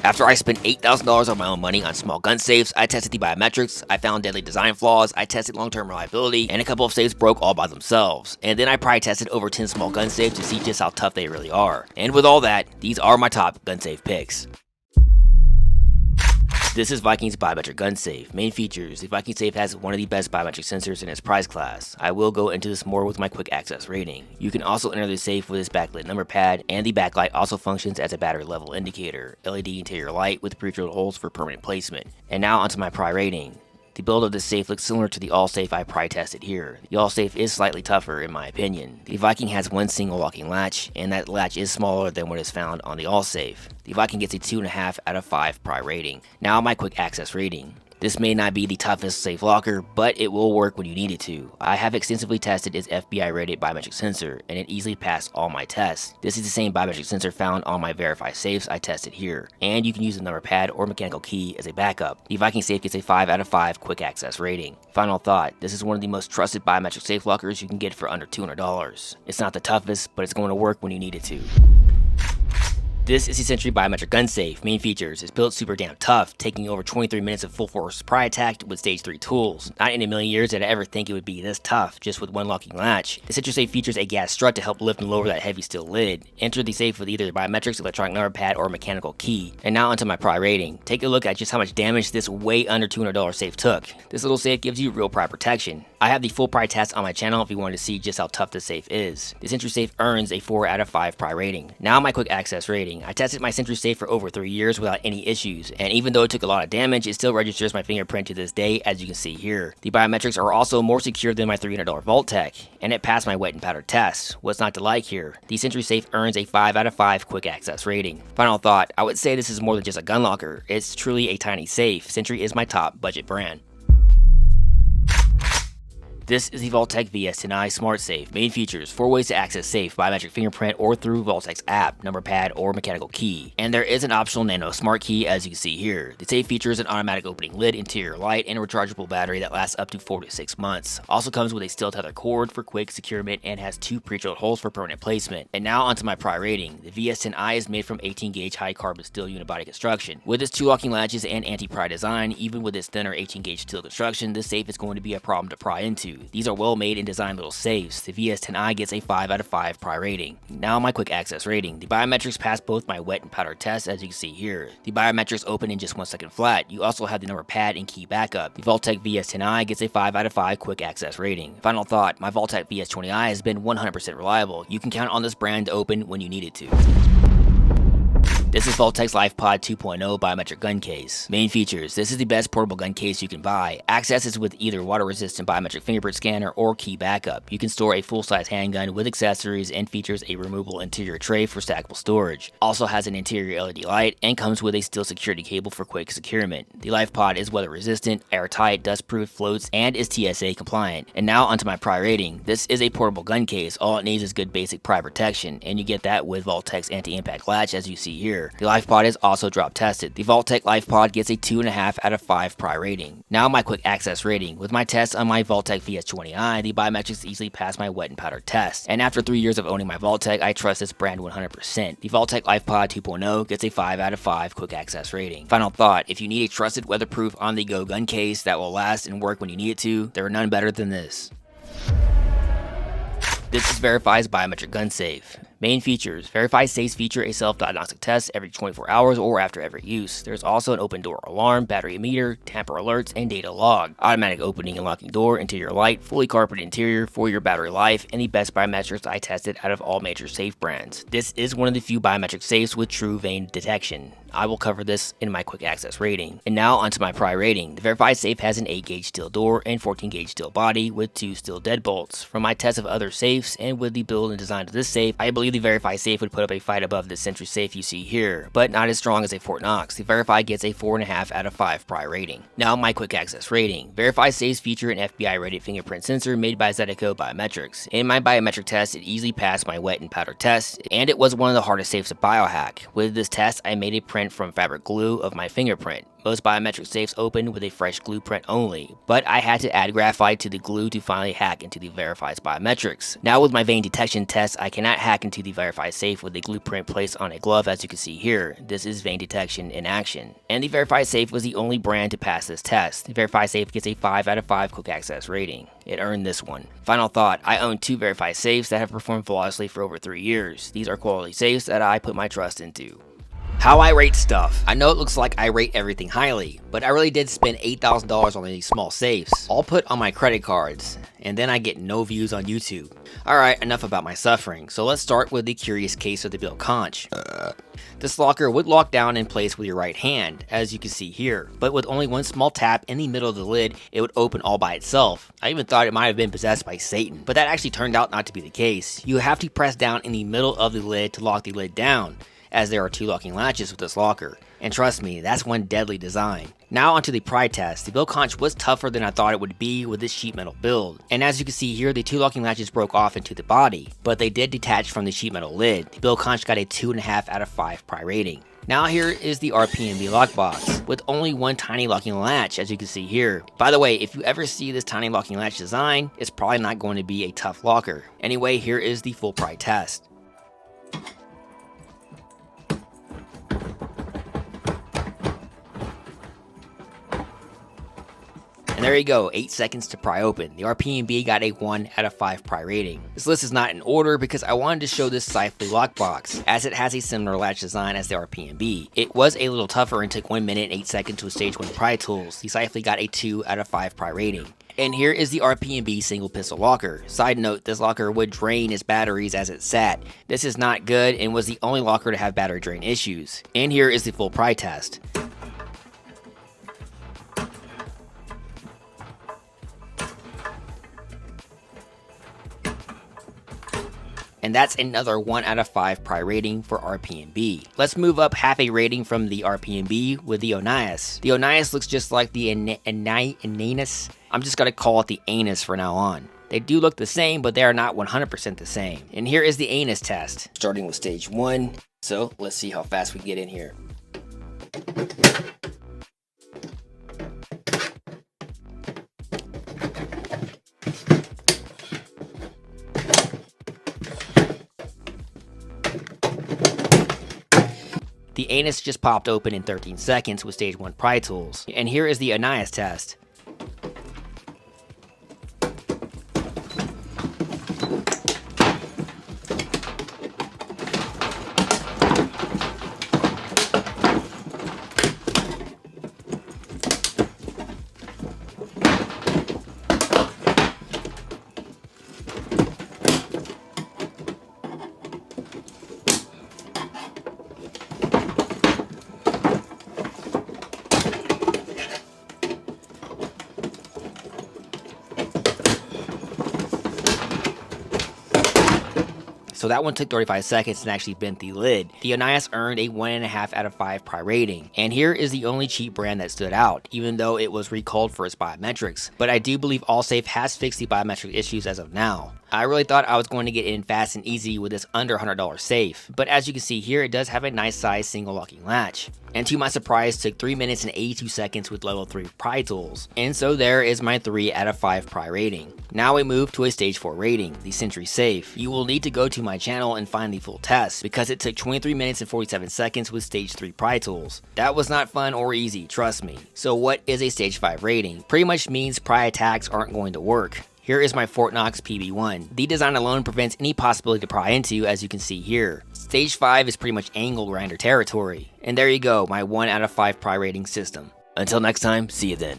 After I spent $8,000 of my own money on small gun safes, I tested the biometrics, I found deadly design flaws, I tested long-term reliability, and a couple of safes broke all by themselves. And then I probably tested over 10 small gun safes to see just how tough they really are. And with all that, these are my top gun safe picks. This is Viking's biometric gun safe. Main features: the Viking safe has one of the best biometric sensors in its price class. I will go into this more with my quick access rating. You can also enter the safe with its backlit number pad, and the backlight also functions as a battery level indicator, LED interior light with pre-drilled holes for permanent placement. And now onto my Pry rating. The build of this safe looks similar to the all-safe I pry tested here. The all-safe is slightly tougher in my opinion. The Viking has one single locking latch, and that latch is smaller than what is found on the all-safe. The Viking gets a 2.5 out of 5 Pry rating. Now my quick access rating. This may not be the toughest safe locker, but it will work when you need it to. I have extensively tested its FBI rated biometric sensor, and it easily passed all my tests. This is the same biometric sensor found on my Verifi safes I tested here, and you can use the number pad or mechanical key as a backup. The Viking safe gets a 5 out of 5 quick access rating. Final thought: this is one of the most trusted biometric safe lockers you can get for under $200. It's not the toughest, but it's going to work when you need it to. This is the Sentry biometric gun safe. Main features: it's built super damn tough, taking over 23 minutes of full force pry attack with stage 3 tools. Not in a million years did I ever think it would be this tough, just with one locking latch. The Sentry safe features a gas strut to help lift and lower that heavy steel lid. Enter the safe with either biometrics, electronic number pad, or mechanical key. And now onto my Pry rating. Take a look at just how much damage this way under $200 safe took. This little safe gives you real pry protection. I have the full pry test on my channel if you wanted to see just how tough this safe is. The Sentry safe earns a 4 out of 5 Pry rating. Now my quick access rating. I tested my Sentry safe for over 3 years without any issues, and even though it took a lot of damage, it still registers my fingerprint to this day, as you can see here. The biometrics are also more secure than my $300 Voltech, and it passed my wet and powder test. What's not to like here? The Sentry safe earns a 5 out of 5 quick access rating. Final thought: I would say this is more than just a gun locker. It's truly a tiny safe. Sentry is my top budget brand. This is the Voltech VS10i Smart Safe. Main features: 4 ways to access safe: biometric fingerprint or through Voltech's app, number pad, or mechanical key. And there is an optional nano smart key, as you can see here. The safe features an automatic opening lid, interior light, and a rechargeable battery that lasts up to 4 to 6 months. Also comes with a steel tether cord for quick securement and has 2 pre-drilled holes for permanent placement. And now onto my Pry rating. The VS10i is made from 18 gauge high carbon steel unibody construction. With its 2 locking latches and anti-pry design, even with its thinner 18 gauge steel construction, this safe is going to be a problem to pry into. These are well made and designed little safes. The VS10i gets a 5 out of 5 Pry rating. Now my quick access rating. The biometrics pass both my wet and powder tests, as you can see here. The biometrics open in just 1 second flat. You also have the number pad and key backup. The Voltech VS10i gets a 5 out of 5 quick access rating. Final thought: my Voltech VS20i has been 100% reliable. You can count on this brand to open when you need it to. This is Voltech's LifePod 2.0 biometric gun case. Main features: this is the best portable gun case you can buy. Access is with either water-resistant biometric fingerprint scanner or key backup. You can store a full-size handgun with accessories and features a removable interior tray for stackable storage. Also has an interior LED light and comes with a steel security cable for quick securement. The LifePod is weather-resistant, airtight, dust-proof, floats, and is TSA compliant. And now onto my Pry rating. This is a portable gun case. All it needs is good basic pry protection, and you get that with Voltech's anti-impact latch, as you see here. The LifePod is also drop tested. The Voltech LifePod gets a 2.5 out of 5 Pry rating. Now my quick access rating. With my tests on my Voltech VS20i, the biometrics easily pass my wet and powder test. And after 3 years of owning my Voltech, I trust this brand 100%. The Voltech LifePod 2.0 gets a 5 out of 5 quick access rating. Final thought: if you need a trusted weatherproof on-the-go gun case that will last and work when you need it to, there are none better than this. This is Verifi's biometric gun safe. Main features: Verifi safes feature a self-diagnostic test every 24 hours or after every use. There's also an open door alarm, battery meter, tamper alerts, and data log. Automatic opening and locking door, interior light, fully carpeted interior, 4-year battery life, and the best biometrics I tested out of all major safe brands. This is one of the few biometric safes with true vein detection. I will cover this in my quick access rating. And now onto my Pry rating. The Verifi safe has an 8 gauge steel door and 14 gauge steel body with 2 steel deadbolts. From my test of other safes and with the build and design of this safe, I believe the Verifi safe would put up a fight above the Sentry safe you see here, but not as strong as a Fort Knox. The Verifi gets a 4.5 out of 5 Pry rating. Now my quick access rating. Verifi safes feature an FBI rated fingerprint sensor made by Zydeco Biometrics. In my biometric test, it easily passed my wet and powder test, and it was one of the hardest safes to biohack. With this test, I made a print print from fabric glue of my fingerprint. Most biometric safes open with a fresh glue print only, but I had to add graphite to the glue to finally hack into the Verifi's biometrics. Now with my vein detection test, I cannot hack into the Verifi safe with a glue print placed on a glove, as you can see here. This is vein detection in action. And the Verifi safe was the only brand to pass this test. The Verifi safe gets a 5 out of 5 quick access rating. It earned this one. Final thought, I own 2 Verifi safes that have performed flawlessly for over 3 years. These are quality safes that I put my trust into. How I rate stuff. I know it looks like I rate everything highly, but I really did spend $8,000 on these small safes, all put on my credit cards, and then I get no views on YouTube. Alright, enough about my suffering, so let's start with the curious case of the bill conch. This locker would lock down in place with your right hand, as you can see here, but with only one small tap in the middle of the lid, it would open all by itself. I even thought it might have been possessed by Satan, but that actually turned out not to be the case. You have to press down in the middle of the lid to lock the lid down, as there are 2 locking latches with this locker. And trust me, that's one deadly design. Now onto the pry test. The bill conch was tougher than I thought it would be with this sheet metal build. And as you can see here, the 2 locking latches broke off into the body, but they did detach from the sheet metal lid. The bill conch got a 2.5 out of 5 pry rating. Now here is the RPMB lockbox, with only one tiny locking latch, as you can see here. By the way, if you ever see this tiny locking latch design, it's probably not going to be a tough locker. Anyway, here is the full pry test. And there you go, 8 seconds to pry open. The RPMB got a 1 out of 5 pry rating. This list is not in order because I wanted to show this Sifely lockbox, as it has a similar latch design as the RPMB. It was a little tougher and took 1 minute and 8 seconds with stage 1 pry tools. The Sifely got a 2 out of 5 pry rating. And here is the RPMB single pistol locker. Side note, this locker would drain its batteries as it sat. This is not good and was the only locker to have battery drain issues. And here is the full pry test. And that's another 1 out of 5 pry rating for RPMB. Let's move up half a rating from the RPMB with the Onias. The Onias looks just like the Ananus. I'm just gonna call it the Anus for now on. They do look the same, but they are not 100% the same. And here is the Anus test, starting with stage 1. So let's see how fast we get in here. The anus just popped open in 13 seconds with stage 1 pry tools. And here is the Onias test. So that one took 35 seconds and actually bent the lid. The Onias earned a 1.5 out of 5 pry rating. And here is the only cheap brand that stood out, even though it was recalled for its biometrics. But I do believe Allsafe has fixed the biometric issues as of now. I really thought I was going to get in fast and easy with this under $100 safe, but as you can see here, it does have a nice size single locking latch. And to my surprise, took 3 minutes and 82 seconds with level 3 pry tools. And so there is my 3 out of 5 pry rating. Now we move to a stage 4 rating, the Sentry Safe. You will need to go to my channel and find the full test, because it took 23 minutes and 47 seconds with stage 3 pry tools. That was not fun or easy, trust me. So what is a stage 5 rating? Pretty much means pry attacks aren't going to work. Here is my Fort Knox PB1. The design alone prevents any possibility to pry into, as you can see here. Stage 5 is pretty much angle grinder territory. And there you go, my 1 out of 5 pry rating system. Until next time, see you then.